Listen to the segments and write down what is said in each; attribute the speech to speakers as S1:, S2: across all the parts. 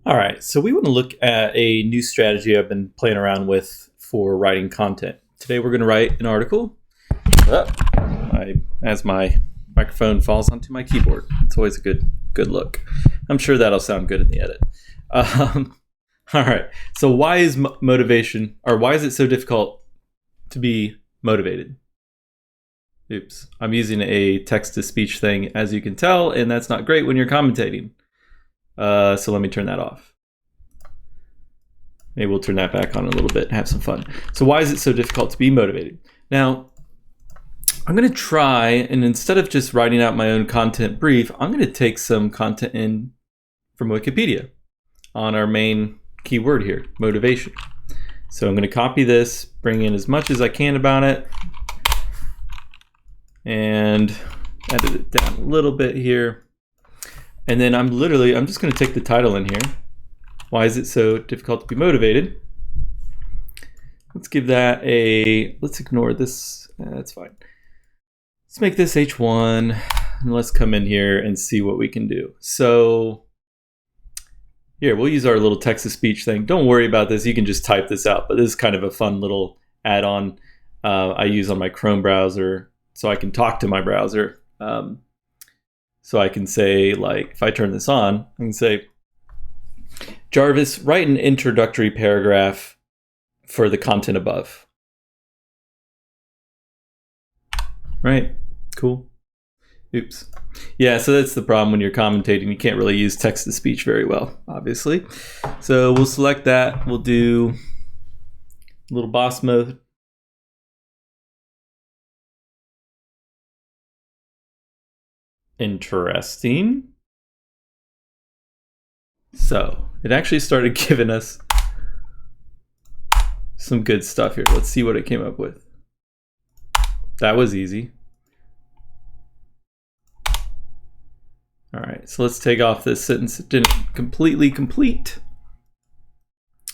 S1: All right, so we want to look at a new strategy I've been playing around with for writing content. Today we're going to write an article. As my microphone falls onto my keyboard, it's always a good look. I'm sure that'll sound good in the edit. All right, so why is motivation, or why is it so difficult to be motivated? Oops, I'm using a text-to-speech thing, as you can tell, and that's not great when you're commentating. So let me turn that off. Maybe we'll turn that back on a little bit and have some fun. So why is it so difficult to be motivated? Now, I'm going to try, and instead of just writing out my own content brief, I'm going to take some content in from Wikipedia on our main keyword here, motivation. So I'm going to copy this, bring in as much as I can about it, and edit it down a little bit here. And then I'm just going to take the title in here. Why is it so difficult to be motivated? Let's give that let's ignore this. That's fine. Let's make this H1, and let's come in here and see what we can do. So here, we'll use our little text-to-speech thing. Don't worry about this. You can just type this out, but this is kind of a fun little add-on I use on my Chrome browser so I can talk to my browser. So I can say, like, if I turn this on, I can say, Jarvis, write an introductory paragraph for the content above. Right? Cool. Oops. Yeah, so that's the problem when you're commentating. You can't really use text-to-speech very well, obviously. So we'll select that. We'll do a little boss mode. Interesting. So it actually started giving us some good stuff here. Let's see what it came up with. That was easy. All right, so let's take off this sentence. It didn't completely complete.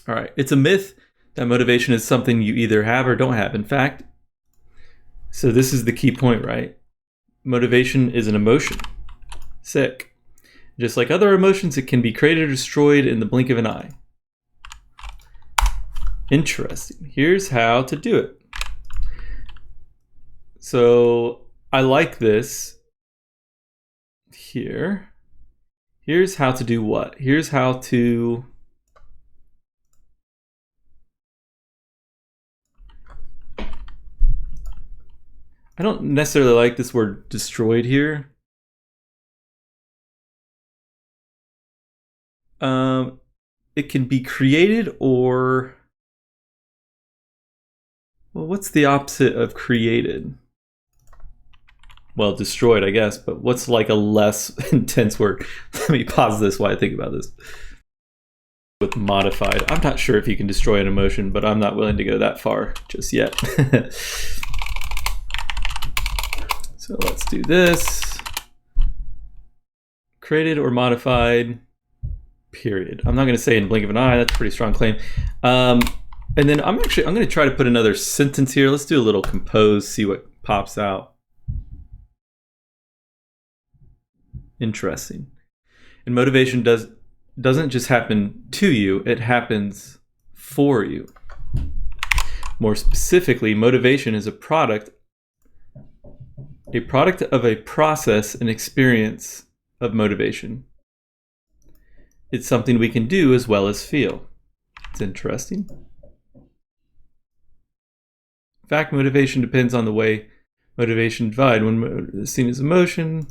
S1: All right, it's a myth that motivation is something you either have or don't have. In fact, so this is the key point, right? Motivation is an emotion. Sick. Just like other emotions, it can be created or destroyed in the blink of an eye. Interesting. Here's how to do it. So I like this here. Here's how to do what? Here's how to I don't necessarily like this word destroyed here. It can be created or, well, what's the opposite of created? Well, destroyed, I guess, but what's like a less intense word? Let me pause this while I think about this. With modified, I'm not sure if you can destroy an emotion, but I'm not willing to go that far just yet. So let's do this. Created or modified, period. I'm not going to say in the blink of an eye. That's a pretty strong claim. And then I'm going to try to put another sentence here. Let's do a little compose, see what pops out. Interesting. And motivation doesn't just happen to you, it happens for you. More specifically, motivation is a product of a process and experience of motivation. It's something we can do as well as feel. It's interesting. In fact, motivation depends on the way motivation divide. When seen as emotion,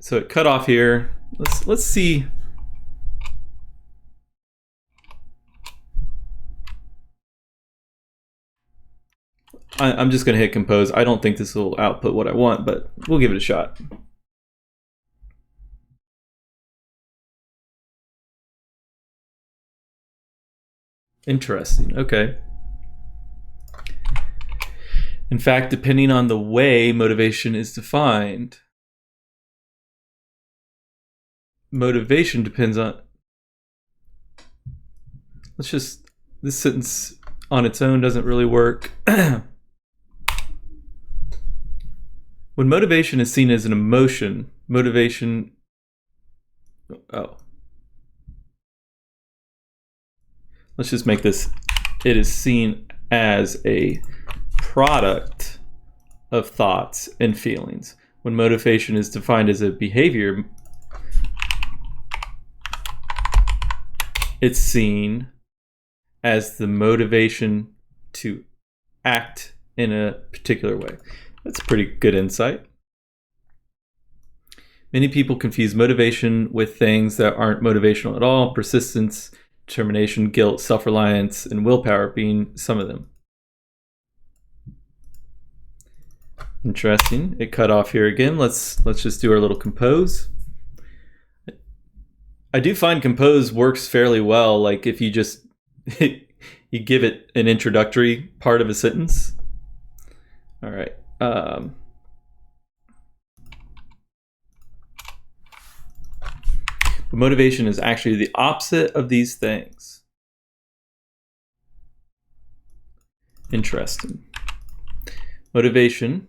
S1: so it cut off here. Let's see. I'm just going to hit compose. I don't think this will output what I want, but we'll give it a shot. Interesting. Okay. In fact, depending on the way motivation is defined, motivation depends on, this sentence on its own doesn't really work. When motivation is seen as an emotion, motivation Oh, let's just make this, it is seen as a product of thoughts and feelings. When motivation is defined as a behavior, it's seen as the motivation to act in a particular way. That's a pretty good insight. Many people confuse motivation with things that aren't motivational at all. Persistence, determination, guilt, self-reliance, and willpower being some of them. Interesting. It cut off here again. Let's just do our little compose. I do find compose works fairly well. Like if you just you give it an introductory part of a sentence. All right. Motivation is actually the opposite of these things. Interesting. Motivation,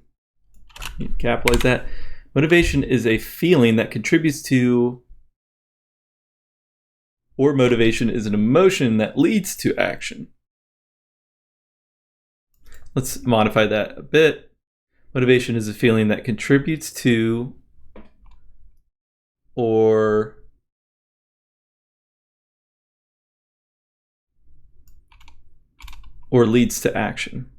S1: you capitalize that. Motivation is a feeling that contributes to, or motivation is an emotion that leads to action. Let's modify that a bit. Motivation is a feeling that contributes to or leads to action.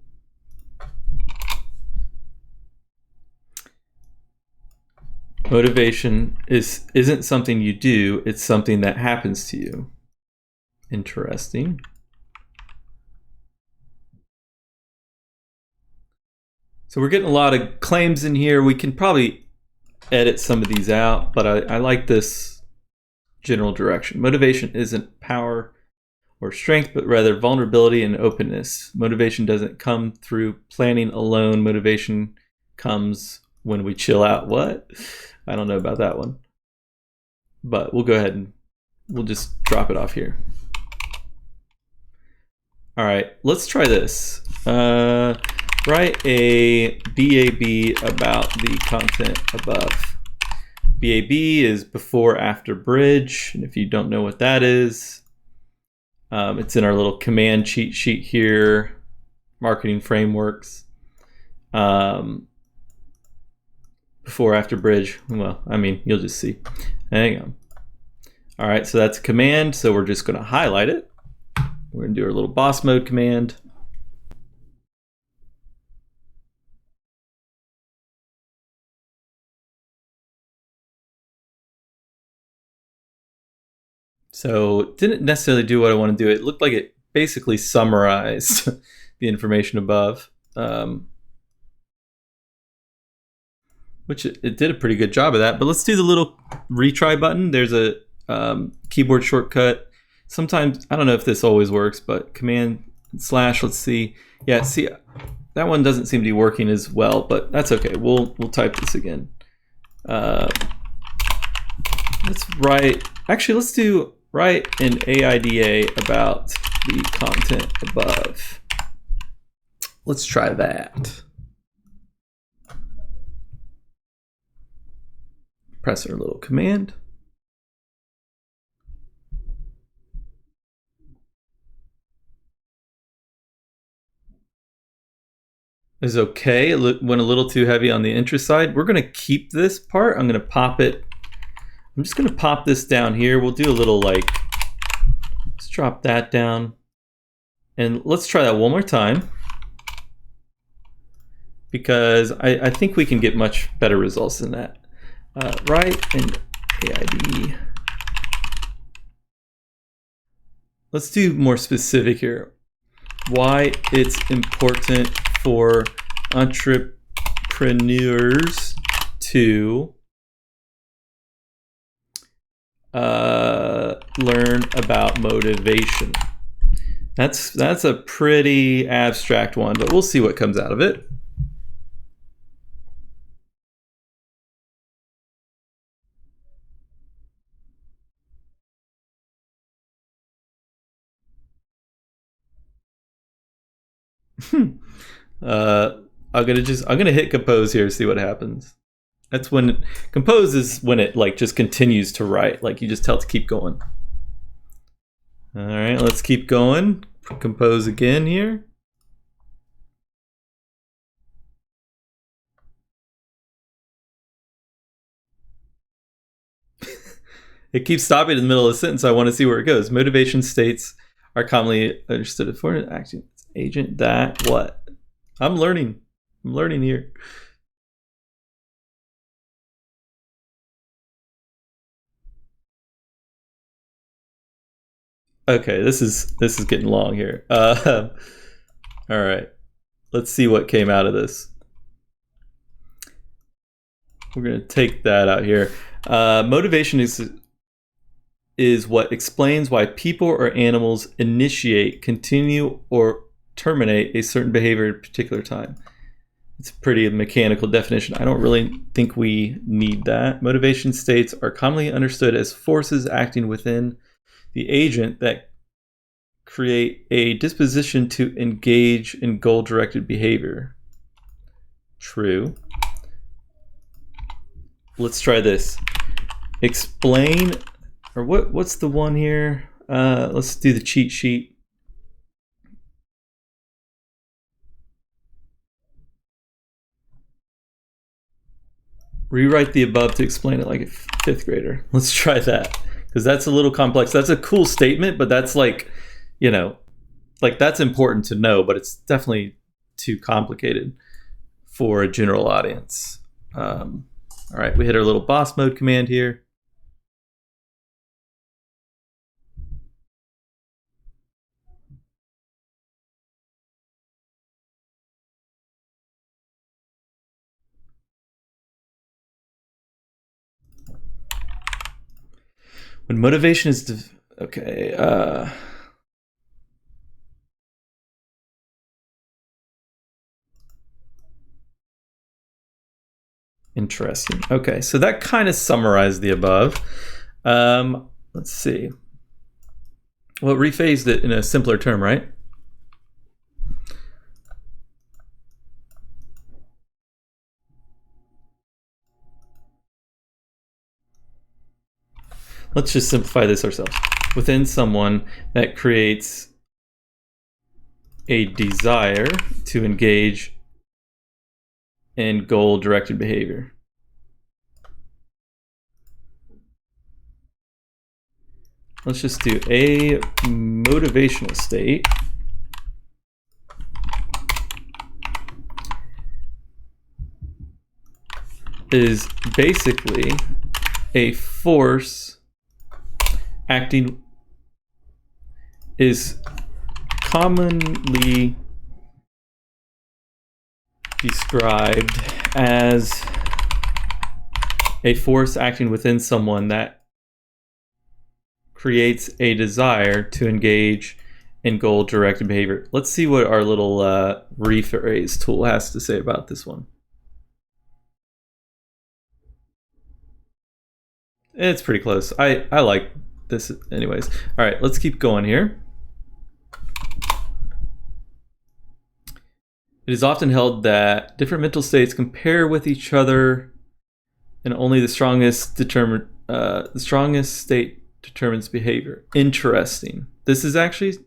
S1: Motivation isn't something you do, it's something that happens to you. Interesting. So we're getting a lot of claims in here. We can probably edit some of these out, but I like this general direction. Motivation isn't power or strength, but rather vulnerability and openness. Motivation doesn't come through planning alone. Motivation comes when we chill out. What? I don't know about that one. But we'll go ahead and we'll just drop it off here. All right, let's try this. Write a BAB about the content above. BAB is before after bridge, and if you don't know what that is, it's in our little command cheat sheet here, marketing frameworks. Before after bridge, well, I mean, you'll just see. Hang on. All right, so that's a command, so we're just gonna highlight it. We're gonna do our little boss mode command. So it didn't necessarily do what I want to do. It looked like it basically summarized the information above, which it did a pretty good job of that. But let's do the little retry button. There's a keyboard shortcut. Sometimes, I don't know if this always works, but command slash, let's see. Yeah, see, that one doesn't seem to be working as well, but that's okay. We'll type this again. Let's write, actually, let's do write an AIDA about the content above. Let's try that. Press our little command. Is okay. It went a little too heavy on the interest side. We're going to keep this part. I'm going to pop it. I'm just going to pop this down here. We'll do a little like, let's drop that down. And let's try that one more time, because I think we can get much better results than that. Write an AID. Let's do more specific here. Why it's important for entrepreneurs to learn about motivation. That's a pretty abstract one, but we'll see what comes out of it. I'm gonna hit compose here, see what happens. That's when compose is when it like just continues to write. Like you just tell it to keep going. All right, let's keep going. Compose again here. It keeps stopping in the middle of the sentence. I want to see where it goes. Motivation states are commonly understood for an action agent that what? I'm learning. I'm learning here. Okay, this is getting long here. All right, let's see what came out of this. We're gonna take that out here. Motivation is what explains why people or animals initiate, continue, or terminate a certain behavior at a particular time. It's a pretty mechanical definition. I don't really think we need that. Motivation states are commonly understood as forces acting within the agent that create a disposition to engage in goal-directed behavior. True. Let's try this. Explain, or what's the one here? Let's do the cheat sheet. Rewrite the above to explain it like a fifth grader. Let's try that, because that's a little complex. That's a cool statement, but that's like, you know, like that's important to know, but it's definitely too complicated for a general audience. All right, we hit our little boss mode command here. When motivation is okay. Interesting. Okay, so that kind of summarized the above. Let's see. Well, it rephased it in a simpler term, right? Let's just simplify this ourselves. Within someone that creates a desire to engage in goal-directed behavior. Let's just do a motivational state is basically a force acting, is commonly described as a force acting within someone that creates a desire to engage in goal-directed behavior. Let's see what our little rephrase tool has to say about this one. It's pretty close. I like this anyways. All right, let's keep going here. It is often held that different mental states compare with each other, and only the strongest state determines behavior. Interesting. This is actually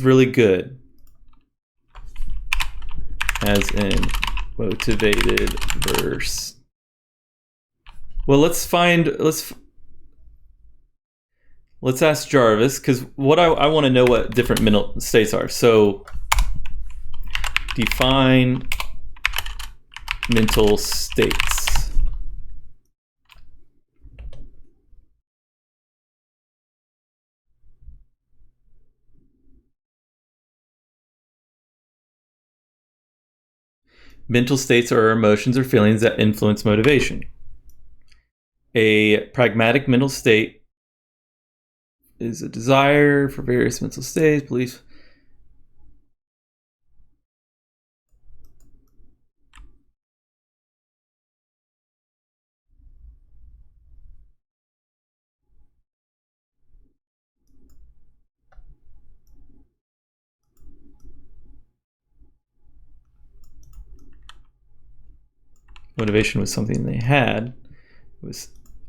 S1: really good. As in motivated verse. Well, let's ask Jarvis, because what I want to know what different mental states are. So define mental states. Mental states are emotions or feelings that influence motivation. A pragmatic mental state is a desire for various mental states, beliefs. Motivation was something they had.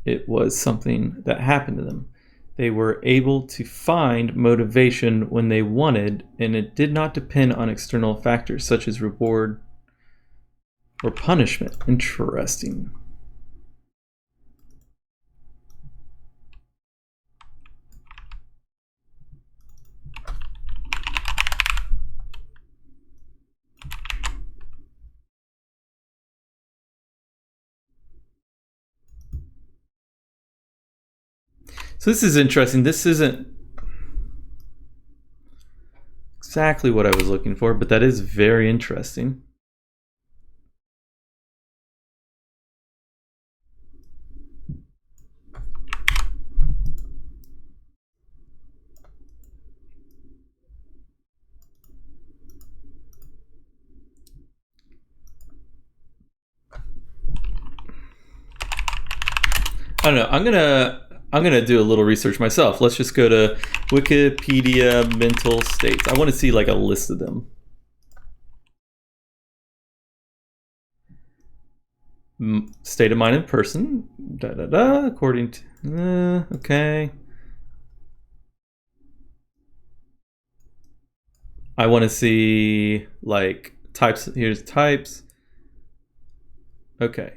S1: It was something that happened to them. They were able to find motivation when they wanted, and it did not depend on external factors such as reward or punishment. Interesting. So this is interesting. This isn't exactly what I was looking for, but that is very interesting. I don't know. I'm gonna do a little research myself. Let's just go to Wikipedia mental states. I want to see like a list of them. State of mind in person. According to okay. I want to see like types. Here's types. Okay.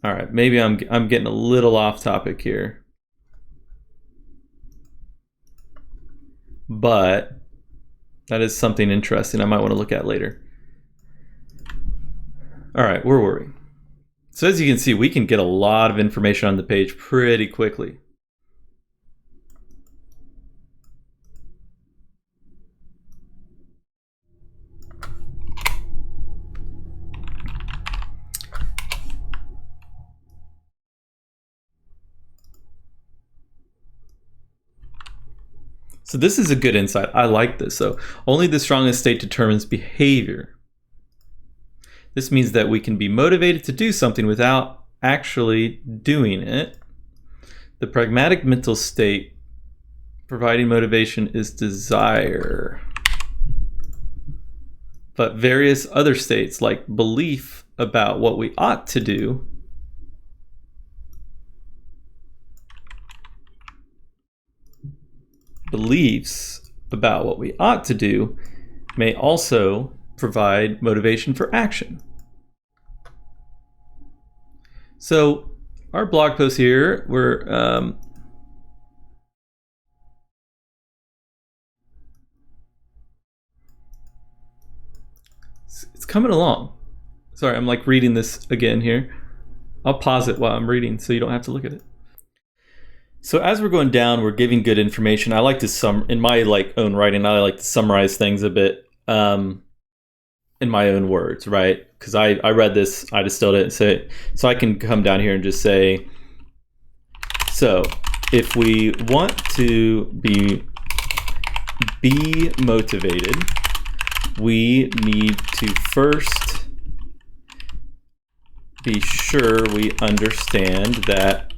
S1: All right, maybe I'm getting a little off topic here. But that is something interesting I might want to look at later. All right, where were we? So as you can see, we can get a lot of information on the page pretty quickly. So this is a good insight. I like this. So only the strongest state determines behavior. This means that we can be motivated to do something without actually doing it. The pragmatic mental state providing motivation is desire. But various other states, like belief about what we ought to do, beliefs about what we ought to do may also provide motivation for action. So our blog post here, it's coming along. Sorry, I'm like reading this again here. I'll pause it while I'm reading so you don't have to look at it. So as we're going down, we're giving good information. I like to in my own writing, I like to summarize things a bit in my own words, right? Because I read this, I distilled it, so I can come down here and just say, so if we want to be motivated, we need to first be sure we understand that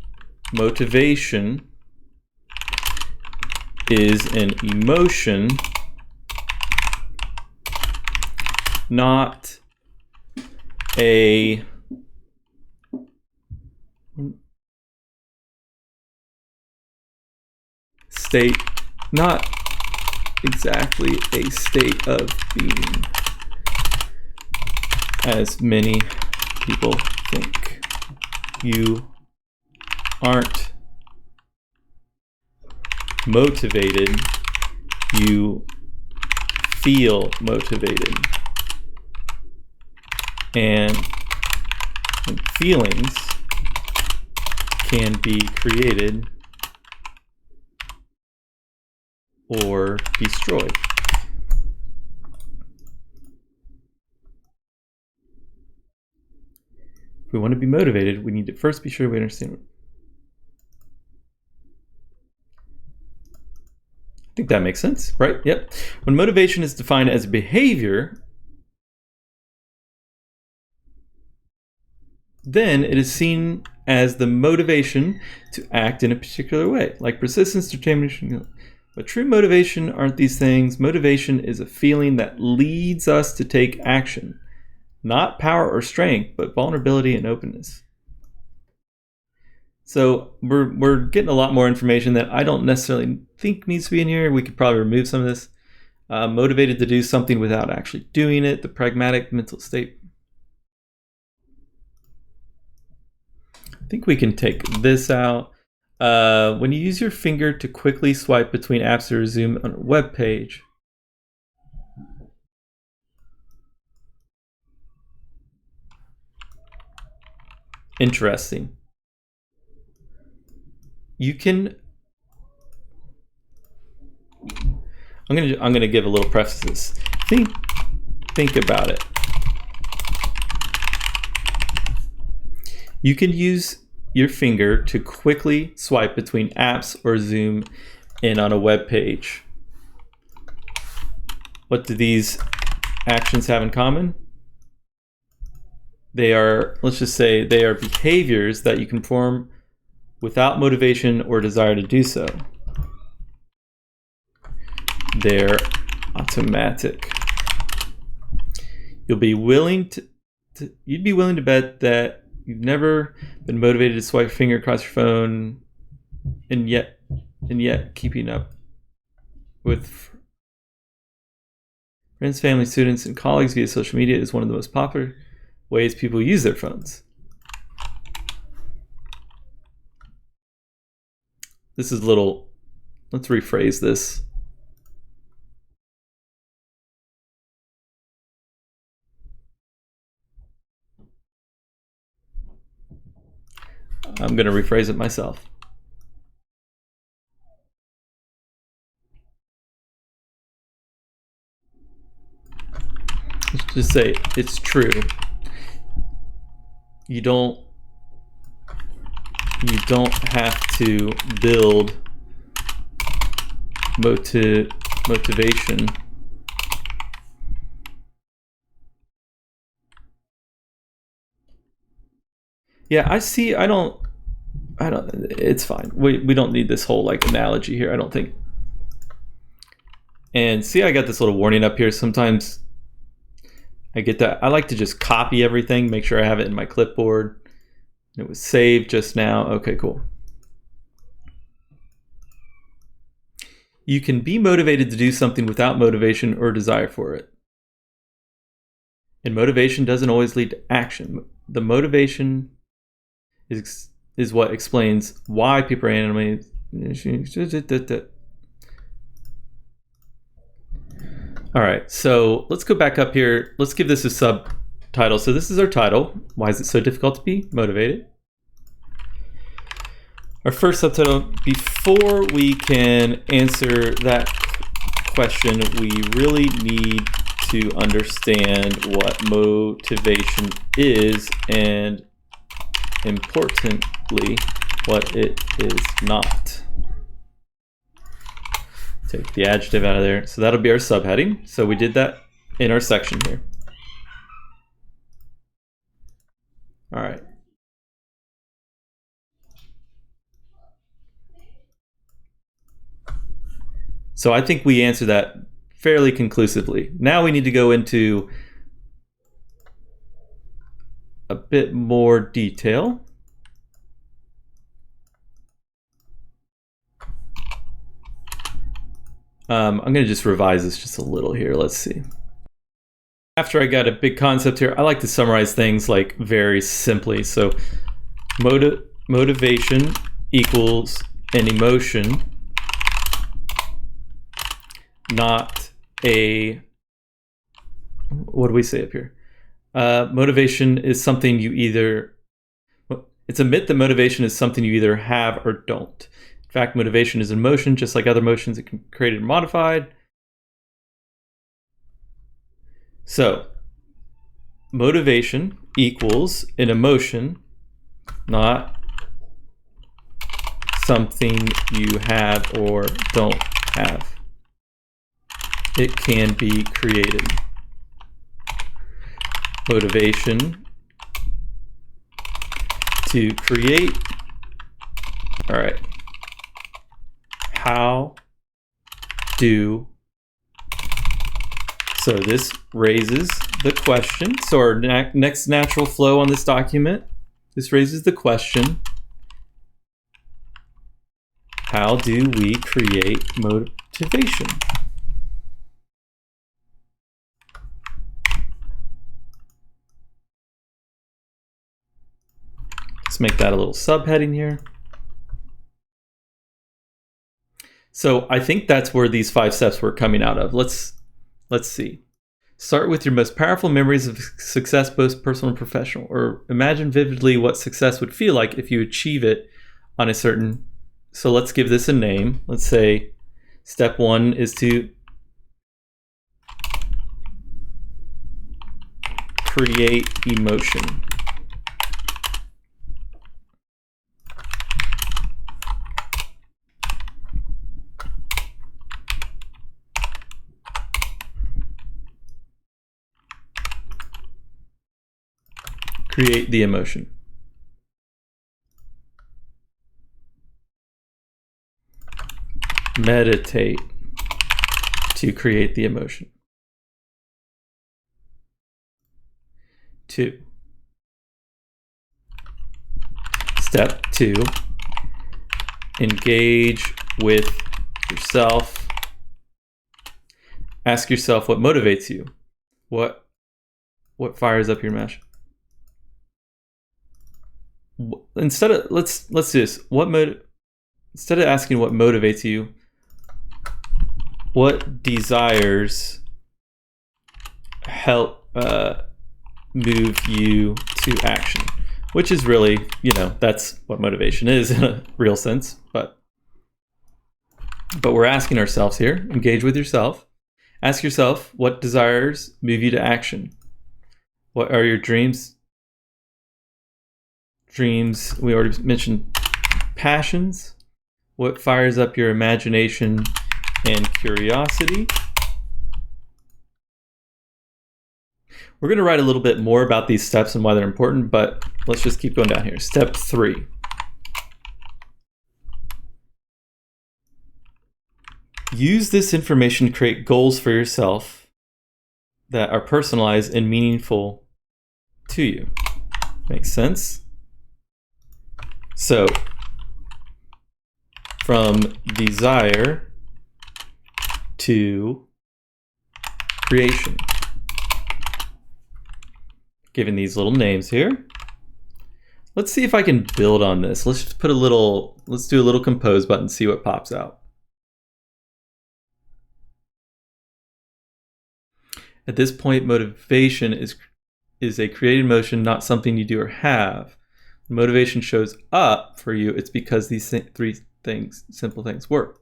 S1: motivation is an emotion, not a state, not exactly a state of being, as many people think. You aren't motivated, you feel motivated. And feelings can be created or destroyed. If we want to be motivated, we need to first be sure we understand it. I think that makes sense, right? Yep. When motivation is defined as behavior, then it is seen as the motivation to act in a particular way, like persistence, determination. But true motivation aren't these things. Motivation is a feeling that leads us to take action. Not power or strength, but vulnerability and openness. So we're getting a lot more information that I don't necessarily think needs to be in here. We could probably remove some of this. Motivated to do something without actually doing it. The pragmatic mental state. I think we can take this out. When you use your finger to quickly swipe between apps or zoom on a web page. Interesting. You can. I'm gonna give a little preface to this. Think about it. You can use your finger to quickly swipe between apps or zoom in on a web page. What do these actions have in common? They are, let's just say, they are behaviors that you can perform without motivation or desire to do so. They're automatic. You'd be willing to bet that you've never been motivated to swipe your finger across your phone, and yet keeping up with friends, family, students, and colleagues via social media is one of the most popular ways people use their phones. This is a little, let's rephrase this. I'm going to rephrase it myself. Let's just say it's true. You don't have to build motivation. Yeah, I see. I don't. It's fine. We don't need this whole like analogy here, I don't think. And see, I got this little warning up here. Sometimes I get that. I like to just copy everything, make sure I have it in my clipboard. It was saved just now. Okay, cool. You can be motivated to do something without motivation or desire for it. And motivation doesn't always lead to action. The motivation is what explains why people are animated. All right, so let's go back up here. Let's give this a subtitle. So this is our title. Why is it so difficult to be motivated? Our first subtitle, before we can answer that question, we really need to understand what motivation is and, importantly, what it is not. Take the adjective out of there. So that'll be our subheading. So we did that in our section here. All right. So I think we answered that fairly conclusively. Now we need to go into a bit more detail. I'm going to just revise this just a little here. Let's see. After I got a big concept here, I like to summarize things like very simply. So motivation equals an emotion, not a, what do we say up here? Motivation is something you either, it's a myth that motivation is something you either have or don't. In fact, motivation is an emotion, just like other emotions. It can be created and modified. So, motivation equals an emotion, not something you have or don't have. It can be created. Motivation to create. All right. How do. So this raises the question. So our next natural flow on this document, this raises the question, how do we create motivation? Let's make that a little subheading here. So I think that's where these 5 steps were coming out of. Let's see. Start with your most powerful memories of success, both personal and professional, or imagine vividly what success would feel like if you achieve it on a certain. So let's give this a name. Let's say step 1 is to create emotion. Create the emotion. Meditate to create the emotion. 2. Step 2, engage with yourself. Ask yourself what motivates you. What fires up your imagination? Instead of let's do this. Instead of asking what motivates you, what desires help move you to action? Which is really, that's what motivation is in a real sense. But we're asking ourselves here, engage with yourself. Ask yourself, what desires move you to action? What are your dreams? We already mentioned passions. What fires up your imagination and curiosity? We're going to write a little bit more about these steps and why they're important, but let's just keep going down here. Step 3. Use this information to create goals for yourself that are personalized and meaningful to you. Makes sense? So, from desire to creation. Given these little names here. Let's see if I can build on this. Let's just put let's do a little compose button, see what pops out. At this point, motivation is a created emotion, not something you do or have. When motivation shows up for you, it's because these 3 simple things work.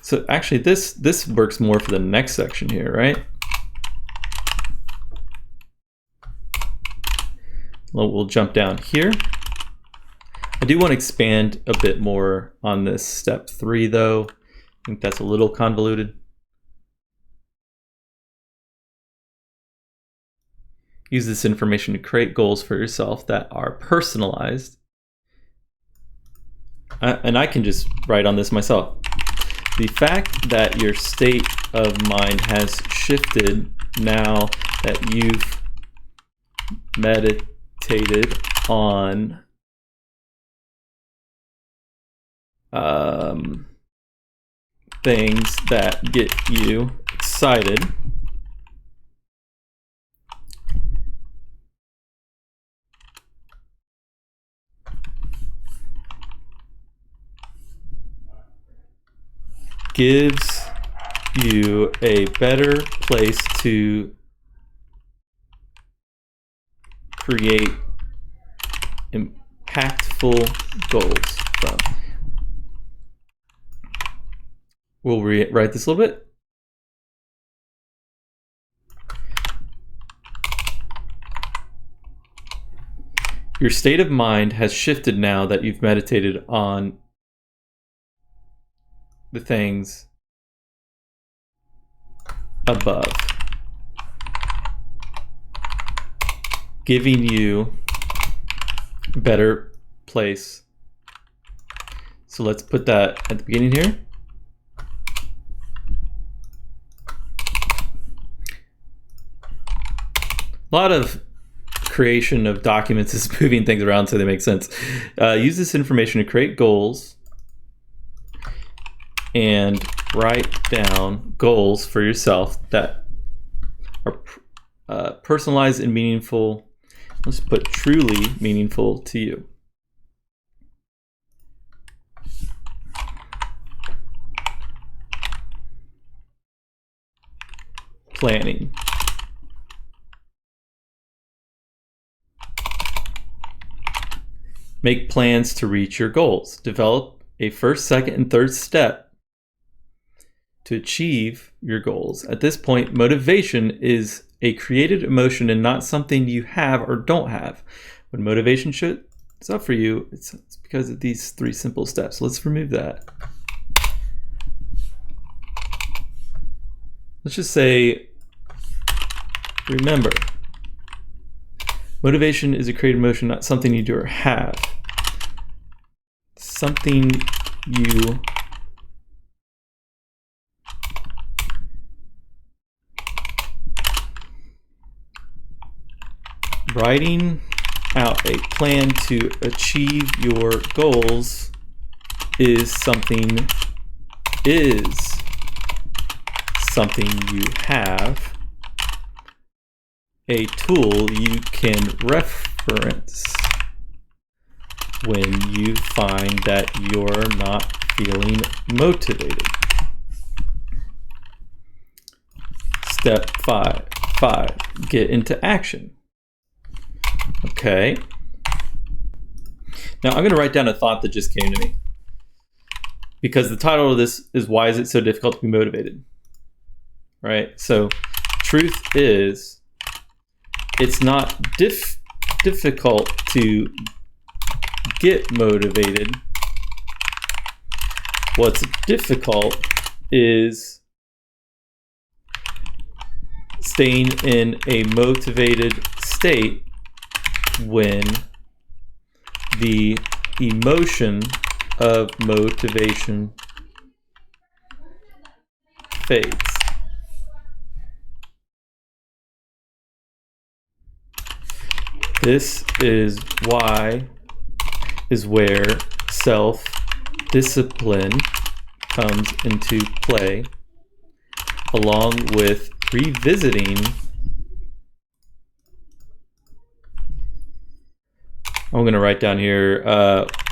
S1: So actually this works more for the next section here, right? We'll jump down here. I do want to expand a bit more on this step 3 though. I think that's a little convoluted. Use this information to create goals for yourself that are personalized. And I can just write on this myself. The fact that your state of mind has shifted now that you've meditated on things that get you excited gives you a better place to create impactful goals from. We'll rewrite this a little bit. Your state of mind has shifted now that you've meditated on the things above. giving you a better place. So let's put that at the beginning here. A lot of creation of documents is moving things around so they make sense. Use this information to create goals and write down goals for yourself that are personalized and meaningful. Let's put truly meaningful to you. Planning. Make plans to reach your goals. Develop a first, second, and third step to achieve your goals. At this point, motivation is a created emotion and not something you have or don't have. When motivation shows up for you, it's because of these 3 simple steps. Let's remove that. Let's just say, remember, motivation is a created emotion, not something you do or have. Something you writing out a plan to achieve your goals is something you have, a tool you can reference when you find that you're not feeling motivated. Step 5, get into action. Okay. Now I'm going to write down a thought that just came to me, because the title of this is "Why is it so difficult to be motivated?" Right? So truth is, it's not difficult to get motivated. What's difficult is staying in a motivated state when the emotion of motivation fades. This is where self-discipline comes into play, along with revisiting. I'm going to write down here,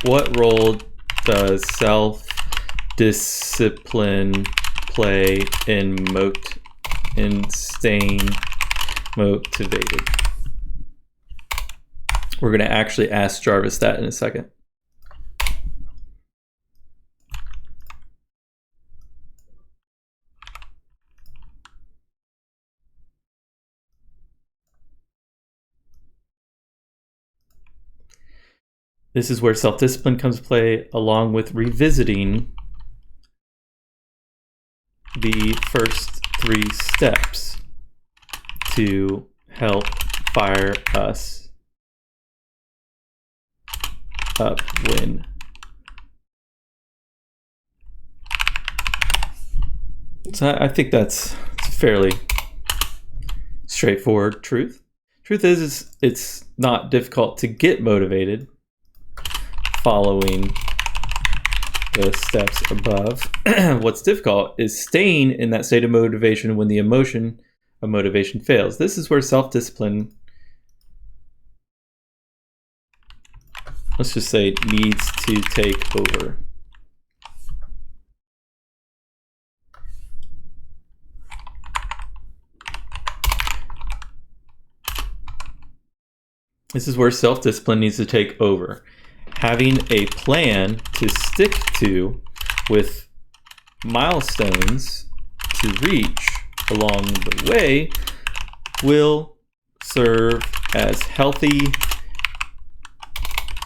S1: what role does self-discipline play in staying motivated? We're going to actually ask Jarvis that in a second. This is where self-discipline comes to play, along with revisiting the first 3 steps to help fire us up when so I think that's fairly straightforward truth. Truth is it's not difficult to get motivated following the steps above. What's difficult is staying in that state of motivation when the emotion of motivation fails. This is where self-discipline, let's just say, needs to take over. This is where self-discipline needs to take over. Having a plan to stick to with milestones to reach along the way will serve as healthy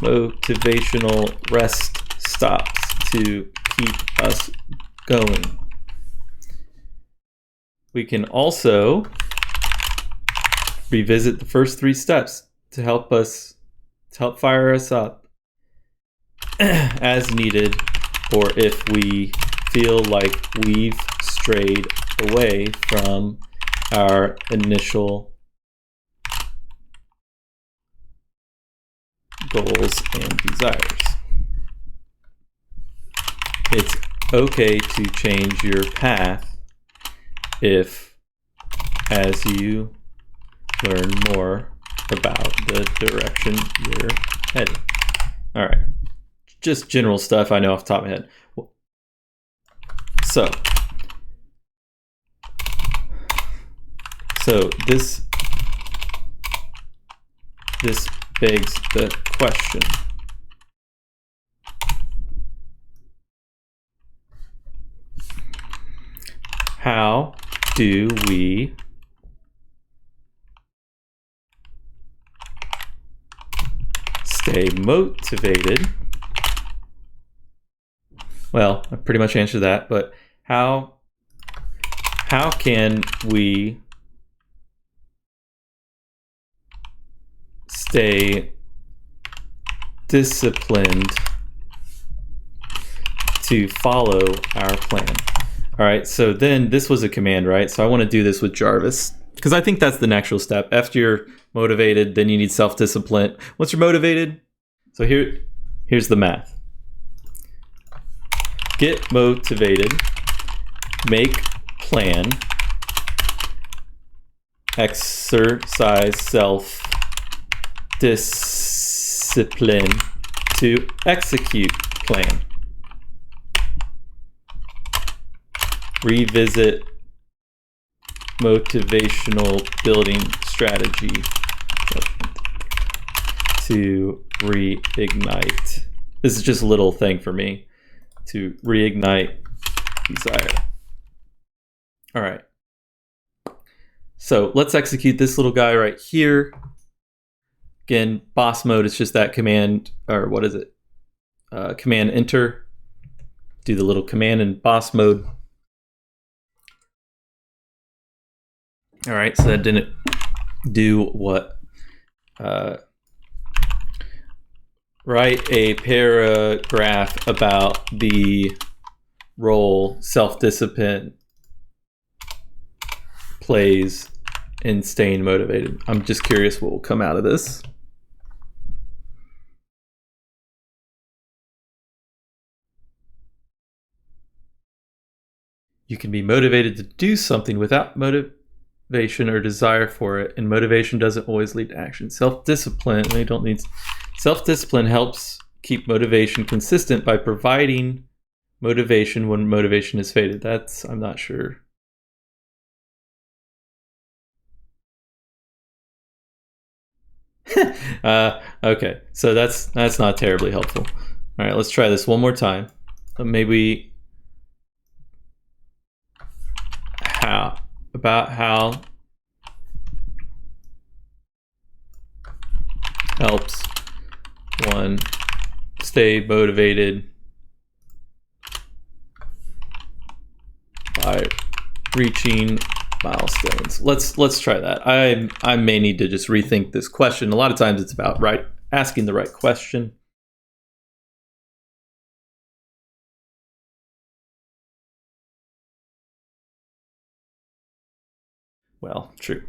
S1: motivational rest stops to keep us going. We can also revisit the first 3 steps to help fire us up as needed, or if we feel like we've strayed away from our initial goals and desires. It's okay to change your path if, as you learn more about the direction you're heading. All right, just general stuff I know off the top of my head. So this begs the question. How do we stay motivated? Well, I pretty much answered that, but how can we stay disciplined to follow our plan? All right, so then this was a command, right? So I want to do this with Jarvis because I think that's the natural step. After you're motivated, then you need self-discipline. Once you're motivated, so here's the math. Get motivated, make plan, exercise self-discipline to execute plan. Revisit motivational building strategy to reignite. This is just a little thing for me to reignite desire. All right. So let's execute this little guy right here. Again, boss mode is just that command, or what is it? Command enter. Do the little command in boss mode. All right, so that didn't do what? Write a paragraph about the role self-discipline plays in staying motivated. I'm just curious what will come out of this. You can be motivated to do something without motivation or desire for it, and motivation doesn't always lead to action. Self-discipline helps keep motivation consistent by providing motivation when motivation is faded. That's, I'm not sure. Okay, so that's not terribly helpful. All right, let's try this one more time. Maybe how helps one stay motivated by reaching milestones. Let's try that. I may need to just rethink this question. A lot of times it's about asking the right question. Well, true.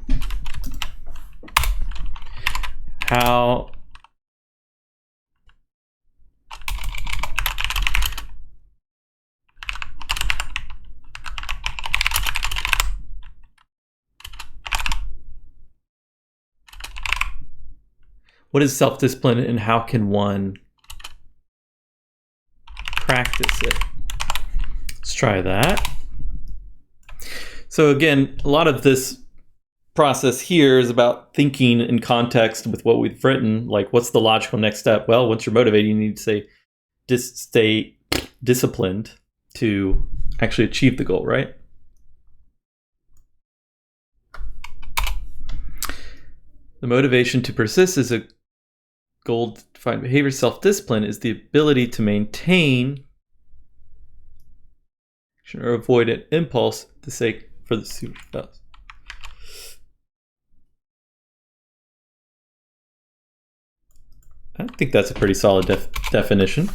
S1: What is self-discipline and how can one practice it? Let's try that. So again, a lot of this process here is about thinking in context with what we've written. Like, what's the logical next step? Well, once you're motivated, you need to say, stay disciplined to actually achieve the goal, right? The motivation to persist is a goal-defined behavior. Self-discipline is the ability to maintain or avoid an impulse for the pursuit of I think that's a pretty solid definition.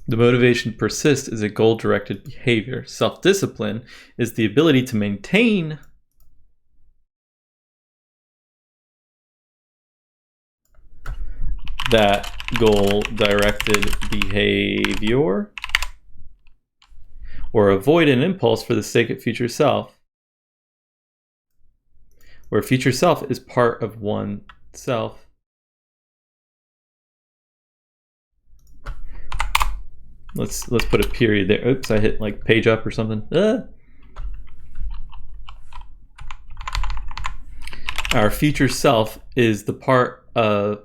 S1: The motivation to persist is a goal-directed behavior. Self-discipline is the ability to maintain that goal-directed behavior or avoid an impulse for the sake of future self, where future self is part of oneself. Let's put a period there. Oops, I hit like page up or something. Our future self is the part of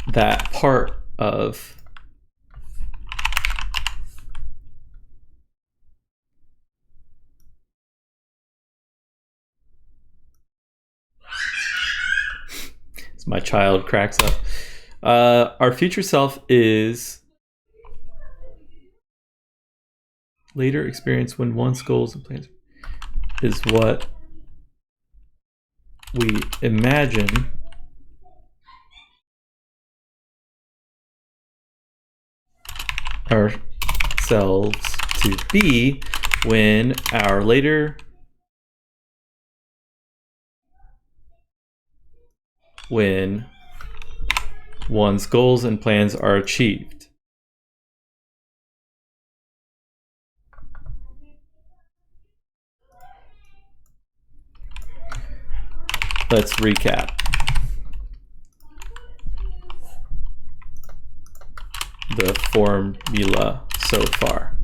S1: that part of my child cracks up. Our future self is later experience when one's goals and plans is what we imagine ourselves to be when one's goals and plans are achieved. Let's recap. The formula so far.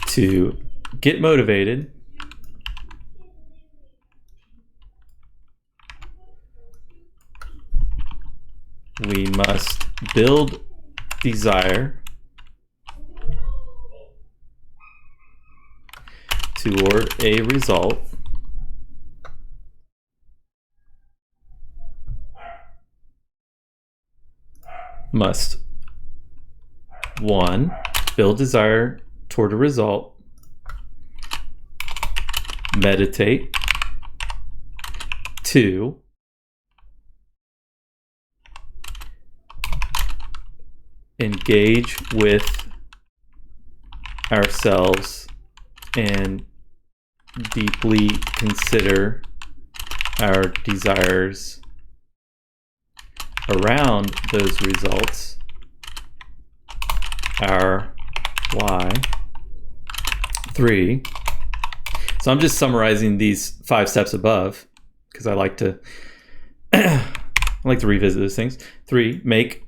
S1: To get motivated, we must build desire toward a result. Must 1. Build desire toward a result. Meditate. 2. Engage with ourselves and deeply consider our desires around those results, our why. 3. So I'm just summarizing these 5 steps above because I like to revisit those things. 3, make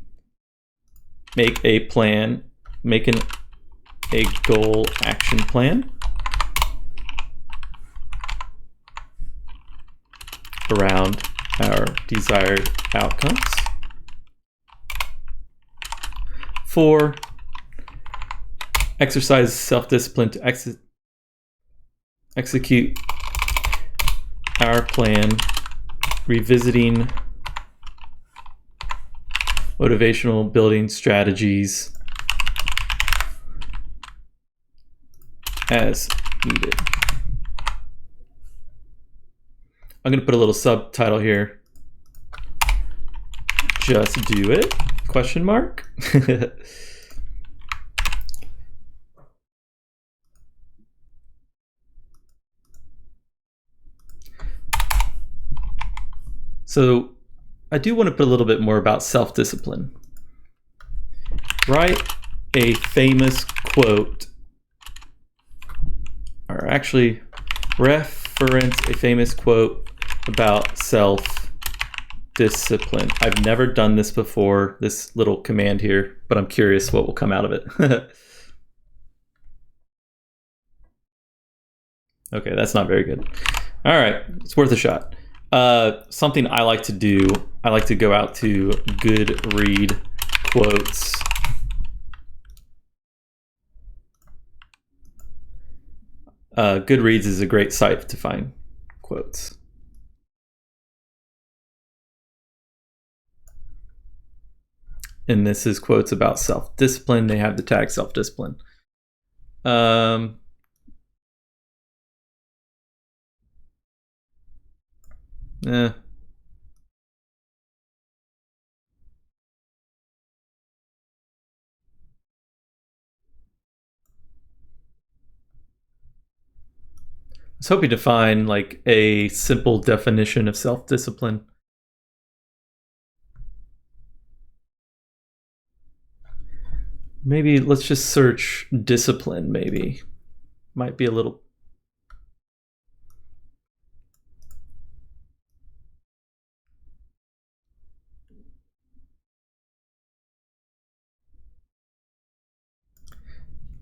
S1: a plan, a goal action plan around our desired outcomes. 4, exercise self-discipline to execute our plan, revisiting motivational building strategies as needed. I'm going to put a little subtitle here. Just do it? Question mark. So I do want to put a little bit more about self-discipline. Write a famous quote, or actually reference a famous quote about self-discipline. self-discipline. I've never done this before, this little command here, but I'm curious what will come out of it. Okay, that's not very good. All right, it's worth a shot. Something I like to do, I like to go out to Goodread quotes. Goodreads is a great site to find quotes. And this is quotes about self-discipline. They have the tag self-discipline. Yeah. I was hoping to find like a simple definition of self-discipline. Maybe let's just search discipline, maybe. Might be a little...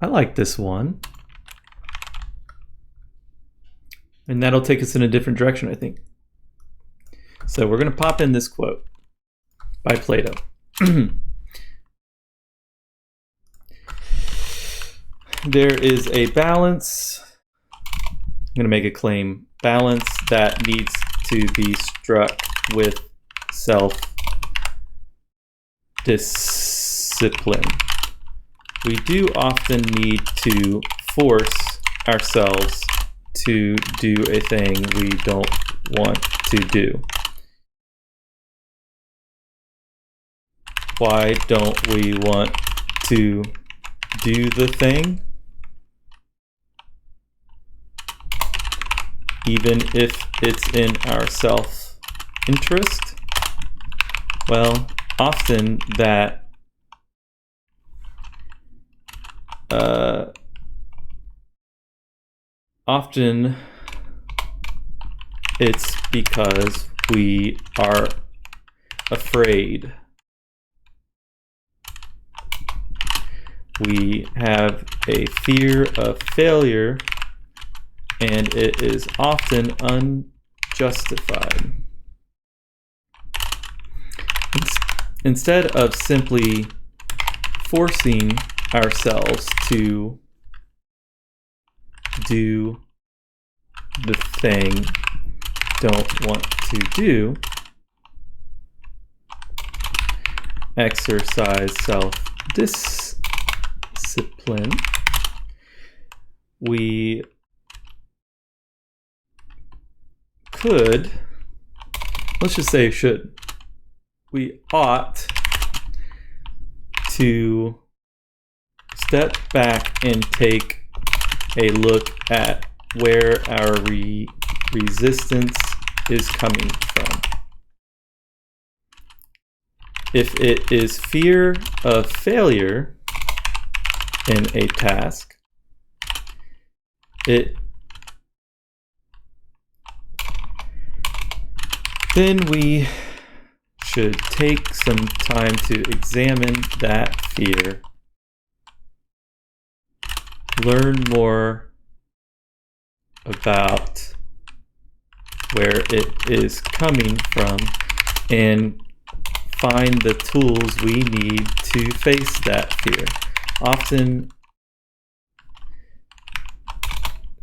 S1: I like this one. And that'll take us in a different direction, I think. So we're going to pop in this quote by Plato. There is a balance, I'm going to make a claim, balance that needs to be struck with self-discipline. We do often need to force ourselves to do a thing we don't want to do. Why don't we want to do the thing? Even if it's in our self-interest? Well, often that often it's because we are afraid. We have a fear of failure, and it is often unjustified. Instead of simply forcing ourselves to do the thing don't want to do, exercise self-discipline, we could, let's just say should, we ought to step back and take a look at where our resistance is coming from. If it is fear of failure in a task, then we should take some time to examine that fear, learn more about where it is coming from, and find the tools we need to face that fear. Often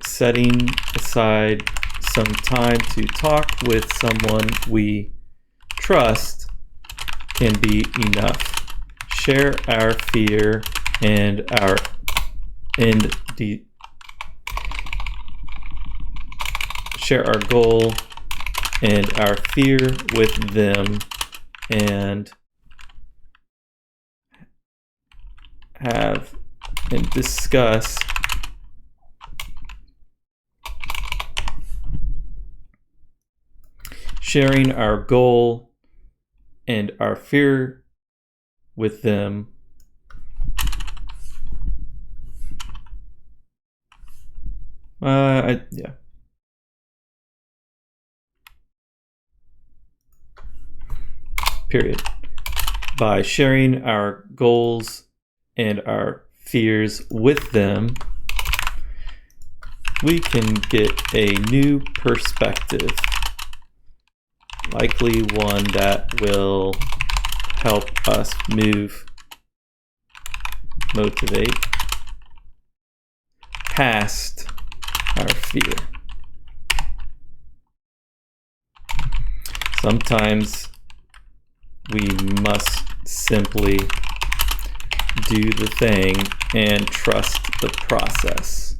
S1: setting aside some time to talk with someone we trust can be enough. Share our fear and share our goal and our fear with them, and have and discuss sharing our goal and our fear with them. Yeah. period. By sharing our goals and our fears with them, we can get a new perspective, likely one that will help us motivate past our fear. Sometimes we must simply do the thing and trust the process.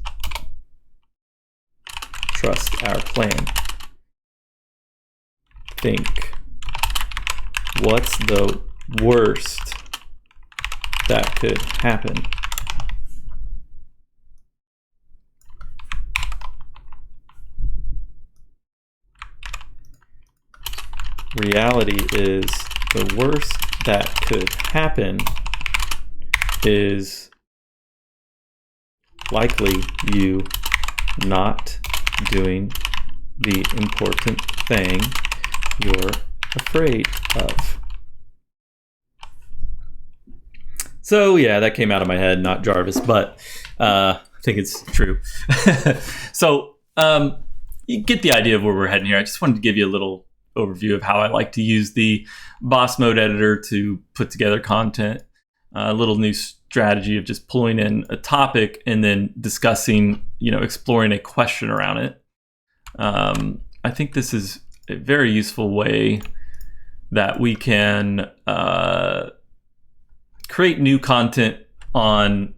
S1: Trust our plan. Think, what's the worst that could happen? Reality is the worst that could happen is likely you not doing the important thing you're afraid of. So yeah, that came out of my head, not Jarvis, but I think it's true. So you get the idea of where we're heading here. I just wanted to give you a little overview of how I like to use the boss mode editor to put together content. A little new strategy of just pulling in a topic and then discussing, exploring a question around it. I think this is a very useful way that we can create new content on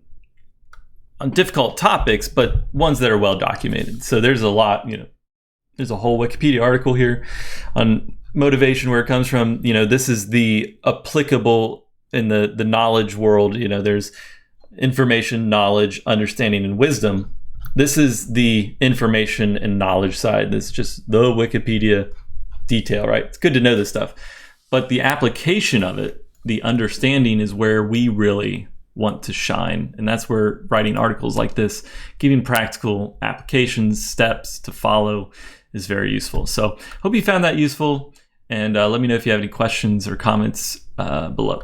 S1: difficult topics, but ones that are well documented. So there's a lot, there's a whole Wikipedia article here on motivation, where it comes from. This is the applicable in the knowledge world. There's information, knowledge, understanding, and wisdom. This is the information and knowledge side. This is just the Wikipedia detail, right? It's good to know this stuff. But the application of it, the understanding, is where we really want to shine. And that's where writing articles like this, giving practical applications, steps to follow, is very useful. So hope you found that useful. And let me know if you have any questions or comments below.